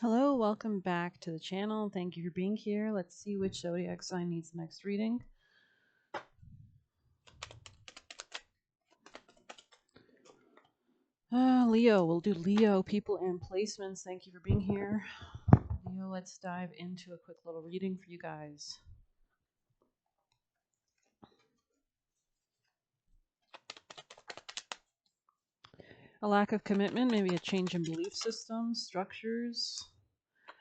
Hello, welcome back to the channel. Thank you for being here. Let's see which zodiac sign needs the next reading. Leo, we'll do Leo, people and placements. Thank you for being here. Leo, let's dive into a quick little reading for you guys. A lack of commitment, maybe a change in belief systems, structures.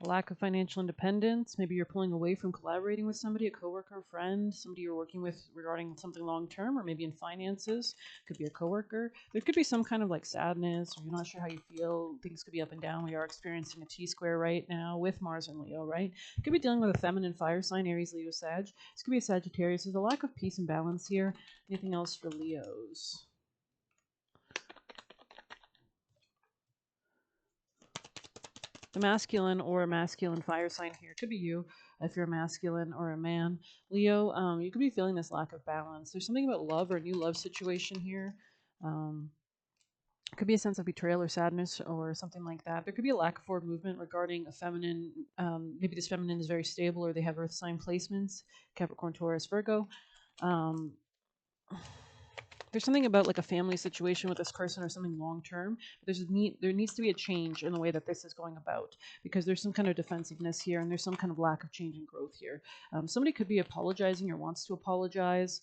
A lack of financial independence. Maybe you're pulling away from collaborating with somebody, a coworker, a friend, somebody you're working with regarding something long term, or maybe in finances. Could be a coworker. There could be some kind of like sadness, or you're not sure how you feel. Things could be up and down. We are experiencing a T square right now with Mars and Leo, right? Could be dealing with a feminine fire sign, Aries, Leo, Sag. This could be a Sagittarius. There's a lack of peace and balance here. Anything else for Leos? The masculine or a masculine fire sign here could be you if you're a masculine or a man. Leo, you could be feeling this lack of balance. There's something about love or a new love situation here. Um, could be a sense of betrayal or sadness or something like that. There could be a lack of forward movement regarding a feminine. Maybe this feminine is very stable or they have earth sign placements, Capricorn, Taurus, Virgo. Um, there's something about like a family situation with this person or something long term. There needs to be a change in the way that this is going about because there's some kind of defensiveness here and there's some kind of lack of change and growth here. Somebody could be apologizing or wants to apologize.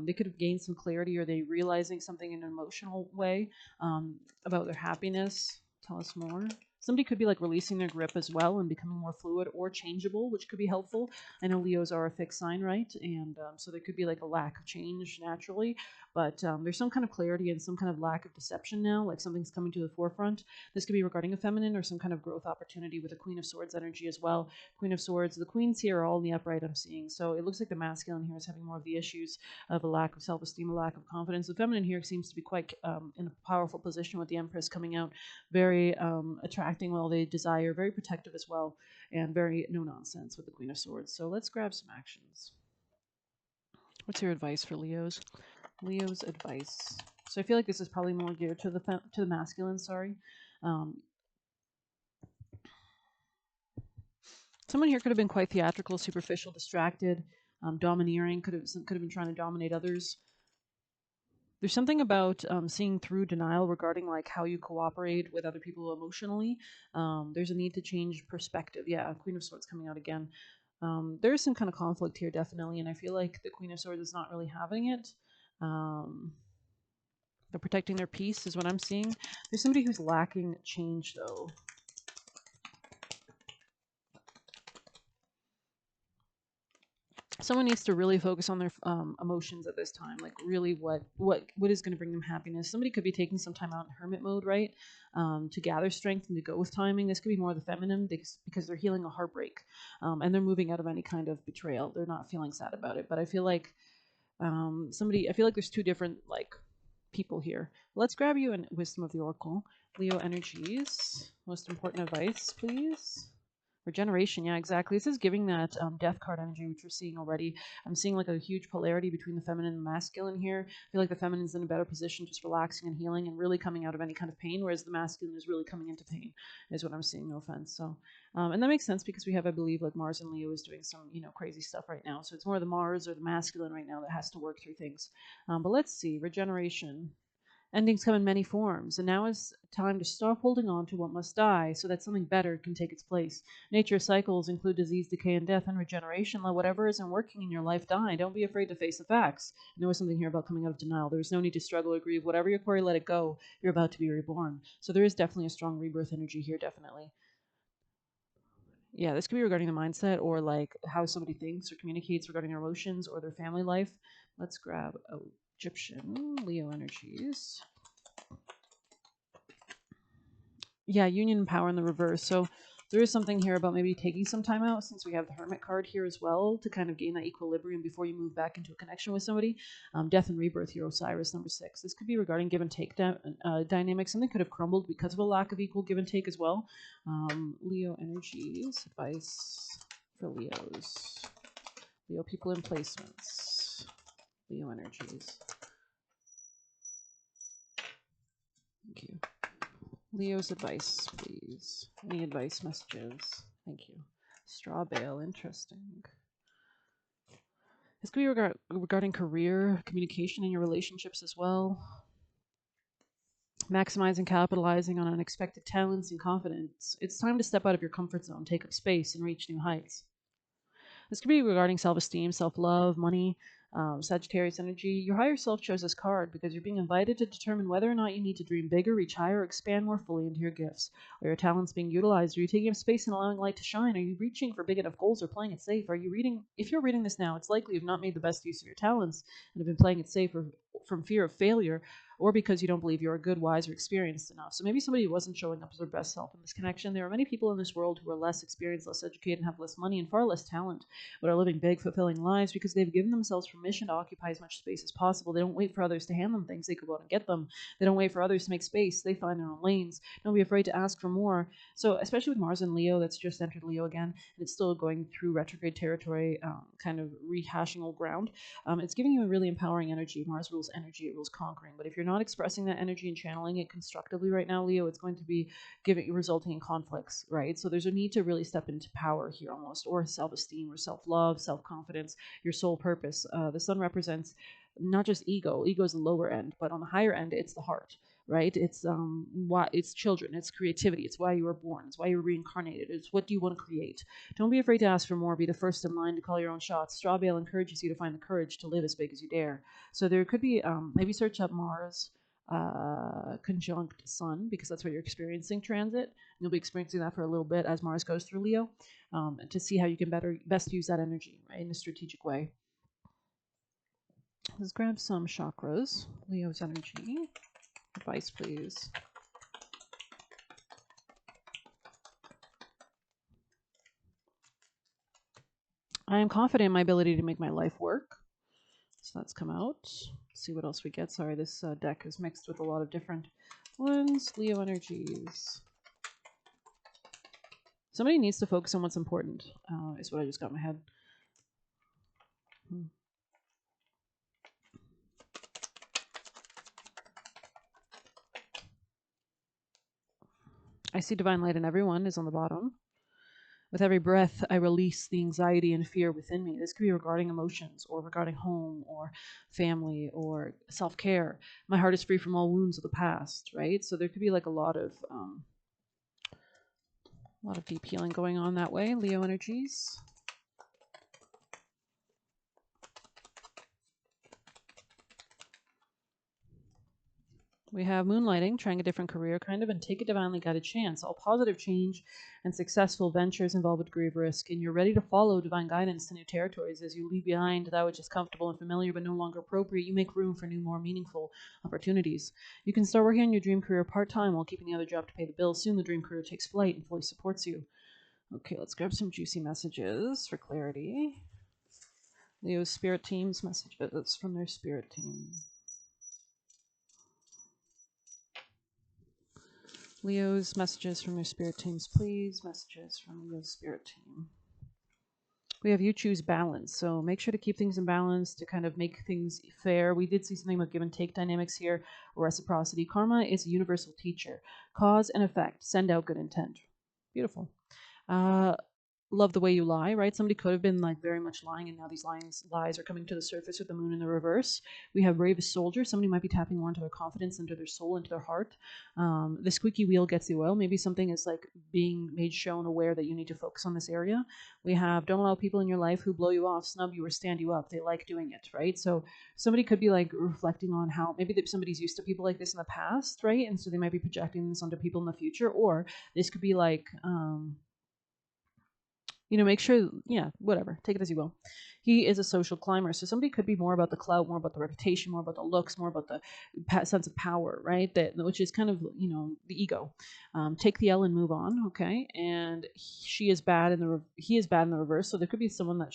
They could have gained some clarity or they realizing something in an emotional way about their happiness. Tell us more. Somebody could be like releasing their grip as well and becoming more fluid or changeable, which could be helpful. I know Leos are a fixed sign, right? And so there could be like a lack of change naturally, but there's some kind of clarity and some kind of lack of deception now, like something's coming to the forefront. This could be regarding a feminine or some kind of growth opportunity with a Queen of Swords energy as well. Queen of Swords, the queens here are all in the upright, I'm seeing. So it looks like the masculine here is having more of the issues of a lack of self-esteem, a lack of confidence. The feminine here seems to be quite in a powerful position with the Empress coming out, very attracting while they desire, very protective as well, and very no nonsense with the Queen of Swords. So let's grab some actions. What's your advice for Leos? Leo's advice. So I feel like this is probably more geared to the masculine. Sorry. Um, Someone here could have been quite theatrical, superficial, distracted, domineering. Could have been trying to dominate others. There's something about seeing through denial regarding like how you cooperate with other people emotionally. There's a need to change perspective. Yeah, Queen of Swords coming out again. There's some kind of conflict here, definitely, and I feel like the Queen of Swords is not really having it. Um, they're protecting their peace, is what I'm seeing. There's somebody who's lacking change, though. Someone needs to really focus on their emotions at this time, like really what is going to bring them happiness. Somebody could be taking some time out in hermit mode, right, to gather strength and to go with timing. This could be more the feminine because they're healing a heartbreak, and they're moving out of any kind of betrayal. They're not feeling sad about it, but I feel like I feel like there's two different like people here. Let's grab you in Wisdom of the Oracle. Leo energies. Most important advice, please. Regeneration, yeah, exactly. This is giving that death card energy, which we're seeing already. I'm seeing like a huge polarity between the feminine and the masculine here. I feel like the feminine's in a better position, just relaxing and healing and really coming out of any kind of pain, whereas the masculine is really coming into pain, is what I'm seeing, no offense. So, and that makes sense because we have, I believe, like Mars and Leo is doing some, crazy stuff right now. So it's more the Mars or the masculine right now that has to work through things. But let's see, regeneration. Endings come in many forms, and now is time to stop holding on to what must die so that something better can take its place. Nature's cycles include disease, decay, and death, and regeneration. Let whatever isn't working in your life die. Don't be afraid to face the facts. There was something here about coming out of denial. There is no need to struggle or grieve. Whatever your quarry, let it go. You're about to be reborn. So there is definitely a strong rebirth energy here, definitely. Yeah, this could be regarding the mindset or like how somebody thinks or communicates regarding their emotions or their family life. Let's grab Egyptian Leo energies. Yeah, union and power in the reverse. So there is something here about maybe taking some time out since we have the hermit card here as well to kind of gain that equilibrium before you move back into a connection with somebody. Death and rebirth here, Osiris number 6. This could be regarding give and take dynamics. Something could have crumbled because of a lack of equal give and take as well. Leo energies, advice for Leos. Leo people in placements. Leo energies. Thank you. Leo's advice, please. Any advice messages? Thank you. Straw bale, interesting. This could be regarding career, communication, and your relationships as well. Maximizing, capitalizing on unexpected talents and confidence. It's time to step out of your comfort zone, take up space, and reach new heights. This could be regarding self esteem, self love, money, Sagittarius energy. Your higher self chose this card because you're being invited to determine whether or not you need to dream bigger, reach higher, or expand more fully into your gifts. Are your talents being utilized? Are you taking up space and allowing light to shine? Are you reaching for big enough goals or playing it safe? Are you reading? If you're reading this now, it's likely you've not made the best use of your talents and have been playing it safe or from fear of failure or because you don't believe you're good, wise, or experienced enough. So maybe somebody who wasn't showing up as their best self in this connection. There are many people in this world who are less experienced, less educated, and have less money and far less talent, but are living big, fulfilling lives because they've given themselves permission to occupy as much space as possible. They don't wait for others to hand them things, they go out and get them. They don't wait for others to make space, they find their own lanes. Don't be afraid to ask for more. So, especially with Mars and Leo, that's just entered Leo again, and it's still going through retrograde territory, kind of rehashing old ground. It's giving you a really empowering energy. Mars rules energy, it rules conquering. But if you're not expressing that energy and channeling it constructively right now, Leo, it's going to be resulting in conflicts, right? So there's a need to really step into power here almost, or self-esteem or self-love, self-confidence, your soul purpose. The sun represents not just ego. Ego is the lower end, but on the higher end, it's the heart, right? It's why it's children, it's creativity, it's why you were born, it's why you were reincarnated, it's what do you want to create. Don't be afraid to ask for more. Be the first in line to call your own shots. Straw bale encourages you to find the courage to live as big as you dare. So there could be maybe search up Mars conjunct Sun because that's what you're experiencing transit. And you'll be experiencing that for a little bit as Mars goes through Leo, to see how you can best use that energy, right, in a strategic way. Let's grab some chakras. Leo's energy. Advice, please. I am confident in my ability to make my life work. So that's come out. Let's see what else we get. Sorry, this deck is mixed with a lot of different ones. Leo energies. Somebody needs to focus on what's important, is what I just got in my head. I see divine light in everyone is on the bottom. With every breath, I release the anxiety and fear within me. This could be regarding emotions or regarding home or family or self care. My heart is free from all wounds of the past, right? So there could be like a lot of deep healing going on that way. Leo energies. We have moonlighting, trying a different career, kind of, and take a divinely guided chance. All positive change and successful ventures involve a degree of risk, and you're ready to follow divine guidance to new territories as you leave behind that which is comfortable and familiar but no longer appropriate. You make room for new, more meaningful opportunities. You can start working on your dream career part-time while keeping the other job to pay the bills. Soon the dream career takes flight and fully supports you. Okay, let's grab some juicy messages for clarity. Leo's spirit team's messages from their spirit team. Leo's messages from their spirit teams, please. Messages from Leo's spirit team. We have you choose balance. So make sure to keep things in balance to kind of make things fair. We did see something about give and take dynamics here, or reciprocity. Karma is a universal teacher. Cause and effect. Send out good intent. Beautiful. Love the way you lie, right? Somebody could have been like very much lying, and now these lies are coming to the surface with the moon in the reverse. We have bravest soldier. Somebody might be tapping more into their confidence, into their soul, into their heart. The squeaky wheel gets the oil. Maybe something is like being made shown aware that you need to focus on this area. We have don't allow people in your life who blow you off, snub you, or stand you up. They like doing it, right? So somebody could be like reflecting on how maybe that somebody's used to people like this in the past, right? And so they might be projecting this onto people in the future, or this could be like make sure, yeah, whatever, take it as you will. He is a social climber, so somebody could be more about the clout, more about the reputation, more about the looks, more about the sense of power, right? That which is kind of the ego. Take the L and move on, okay? And he is bad in the reverse, so there could be someone that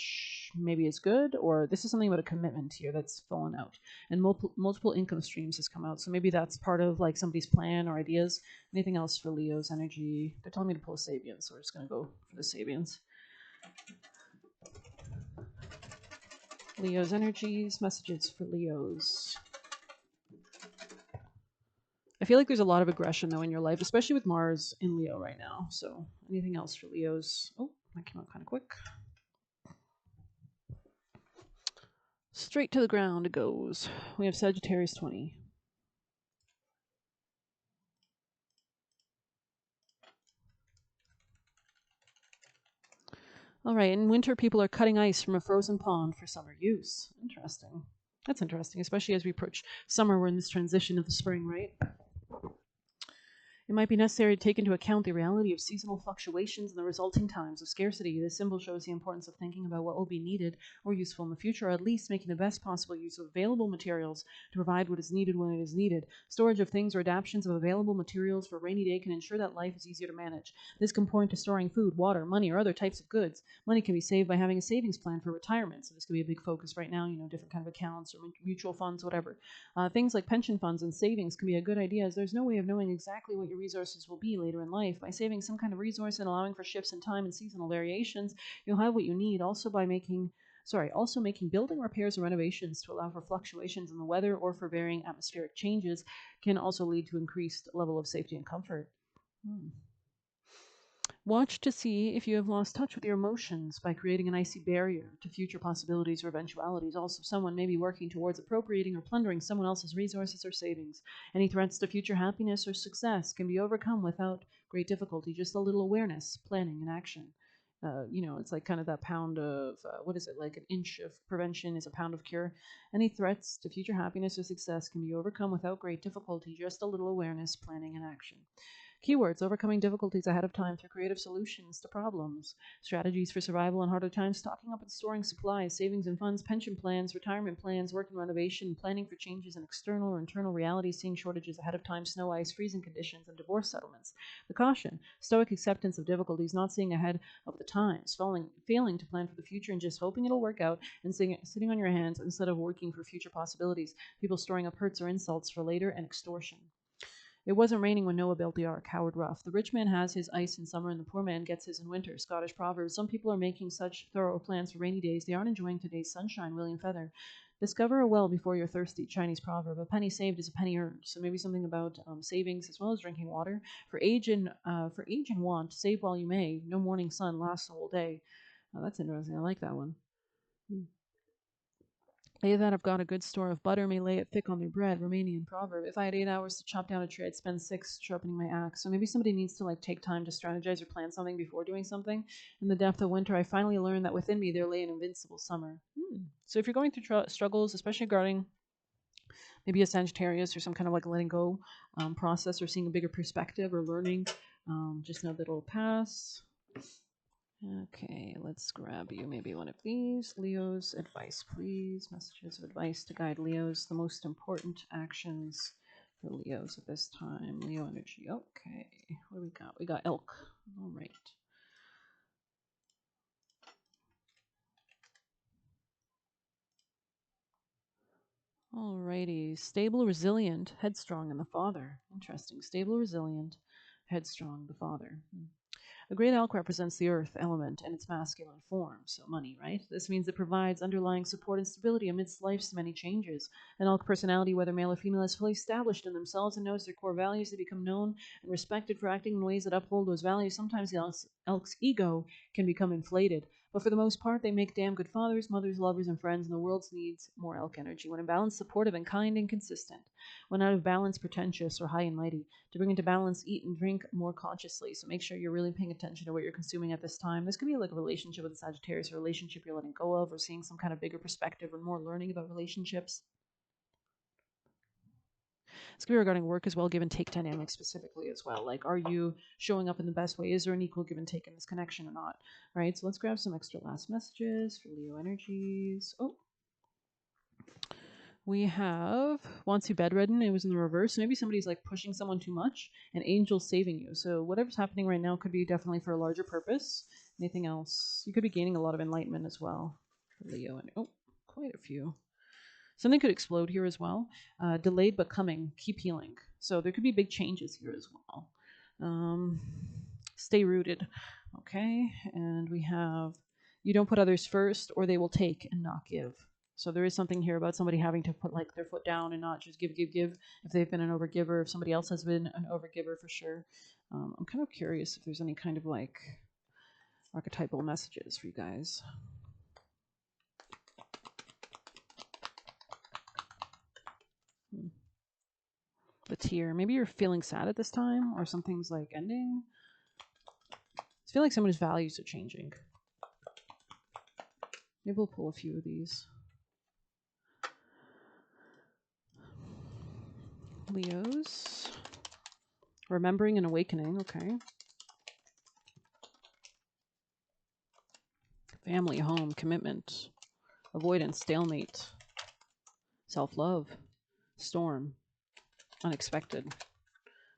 maybe is good, or this is something about a commitment here that's fallen out, and multiple income streams has come out, so maybe that's part of like somebody's plan or ideas. Anything else for Leo's energy? They're telling me to pull a Sabian, so we're just gonna go for the Sabians. Leo's energies, messages for Leo's. I feel like there's a lot of aggression though in your life, especially with Mars in Leo right now. So anything else for Leos? Oh, that came out kind of quick. Straight to the ground it goes. We have Sagittarius 20. All right, in winter, people are cutting ice from a frozen pond for summer use. Interesting. That's interesting, especially as we approach summer. We're in this transition of the spring, right? It might be necessary to take into account the reality of seasonal fluctuations and the resulting times of scarcity. This symbol shows the importance of thinking about what will be needed or useful in the future, or at least making the best possible use of available materials to provide what is needed when it is needed. Storage of things or adaptations of available materials for a rainy day can ensure that life is easier to manage. This can point to storing food, water, money, or other types of goods. Money can be saved by having a savings plan for retirement. So this could be a big focus right now, different kind of accounts or mutual funds, whatever. Things like pension funds and savings can be a good idea, as there's no way of knowing exactly what your resources will be later in life. By saving some kind of resource and allowing for shifts in time and seasonal variations, you'll have what you need. Also making building repairs or renovations to allow for fluctuations in the weather or for varying atmospheric changes can also lead to increased level of safety and comfort. Watch to see if you have lost touch with your emotions by creating an icy barrier to future possibilities or eventualities. Also, someone may be working towards appropriating or plundering someone else's resources or savings. Any threats to future happiness or success can be overcome without great difficulty. Just a little awareness, planning, and action. It's like kind of that pound of, what is it, like an inch of prevention is a pound of cure. Any threats to future happiness or success can be overcome without great difficulty. Just a little awareness, planning, and action. Keywords: overcoming difficulties ahead of time through creative solutions to problems. Strategies for survival in harder times: stocking up and storing supplies, savings and funds, pension plans, retirement plans, work and renovation, planning for changes in external or internal realities, seeing shortages ahead of time, snow, ice, freezing conditions, and divorce settlements. The caution: stoic acceptance of difficulties, not seeing ahead of the times, failing to plan for the future and just hoping it'll work out, and sitting on your hands instead of working for future possibilities. People storing up hurts or insults for later, and extortion. It wasn't raining when Noah built the ark. Howard Ruff. The rich man has his ice in summer and the poor man gets his in winter. Scottish proverb. Some people are making such thorough plans for rainy days they aren't enjoying today's sunshine. William Feather. Discover a well before you're thirsty. Chinese proverb. A penny saved is a penny earned. So maybe something about savings as well as drinking water. For age and want, save while you may. No morning sun lasts the whole day. Oh, that's interesting. I like that one. They that have got a good store of butter may lay it thick on their bread. Romanian proverb. If I had 8 hours to chop down a tree, I'd spend 6 sharpening my axe. So maybe somebody needs to take time to strategize or plan something before doing something. In the depth of winter, I finally learned that within me there lay an invincible summer. So if you're going through struggles, especially regarding maybe a Sagittarius or some kind of letting go process or seeing a bigger perspective or learning, just know that it'll pass. Okay, let's grab you maybe one of these. Leo's advice, please. Messages of advice to guide Leo's. The most important actions for Leo's at this time. Leo energy. Okay, what do we got? We got elk. All right. Alrighty. Stable, resilient, headstrong, and the father. Interesting. Stable, resilient, headstrong, the father. A great elk represents the earth element and its masculine form, so money, right? This means it provides underlying support and stability amidst life's many changes. An elk personality, whether male or female, is fully established in themselves and knows their core values. They become known and respected for acting in ways that uphold those values. Sometimes the elk's ego can become inflated, but for the most part, they make damn good fathers, mothers, lovers, and friends, and the world needs more elk energy. When in balance, supportive and kind and consistent. When out of balance, pretentious or high and mighty. To bring into balance, eat and drink more consciously. So make sure you're really paying attention to what you're consuming at this time. This could be like a relationship with a Sagittarius, a relationship you're letting go of, or seeing some kind of bigger perspective or more learning about relationships. It's going to be regarding work as well, give and take dynamics specifically as well. Are you showing up in the best way? Is there an equal give and take in this connection or not? Right, so let's grab some extra last messages for Leo energies. Oh, we have wants you bedridden. It was in the reverse. So maybe somebody's pushing someone too much and angels saving you. So whatever's happening right now could be definitely for a larger purpose. Anything else? You could be gaining a lot of enlightenment as well for Leo. And oh, quite a few. Something could explode here as well. Delayed but coming. Keep healing. So there could be big changes here as well. Stay rooted. Okay. And we have you don't put others first or they will take and not give. So there is something here about somebody having to put like their foot down and not just give, give, give. If they've been an overgiver, if somebody else has been an overgiver for sure. I'm kind of curious if there's any kind of like archetypal messages for you guys. The tear. Maybe you're feeling sad at this time, or something's like ending. I feel like somebody's values are changing. Maybe we'll pull a few of these. Leos. Remembering and awakening. Okay. Family, home, commitment, avoidance, stalemate, self-love, storm, unexpected,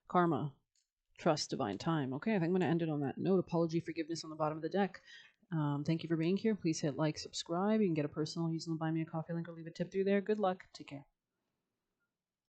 karma, trust, divine time. Okay, I think I'm going to end it on that note. Apology, forgiveness on the bottom of the deck. Thank you for being here. Please hit like, subscribe. You can get a personal using the Buy Me a Coffee link or leave a tip through there. Good luck. Take care.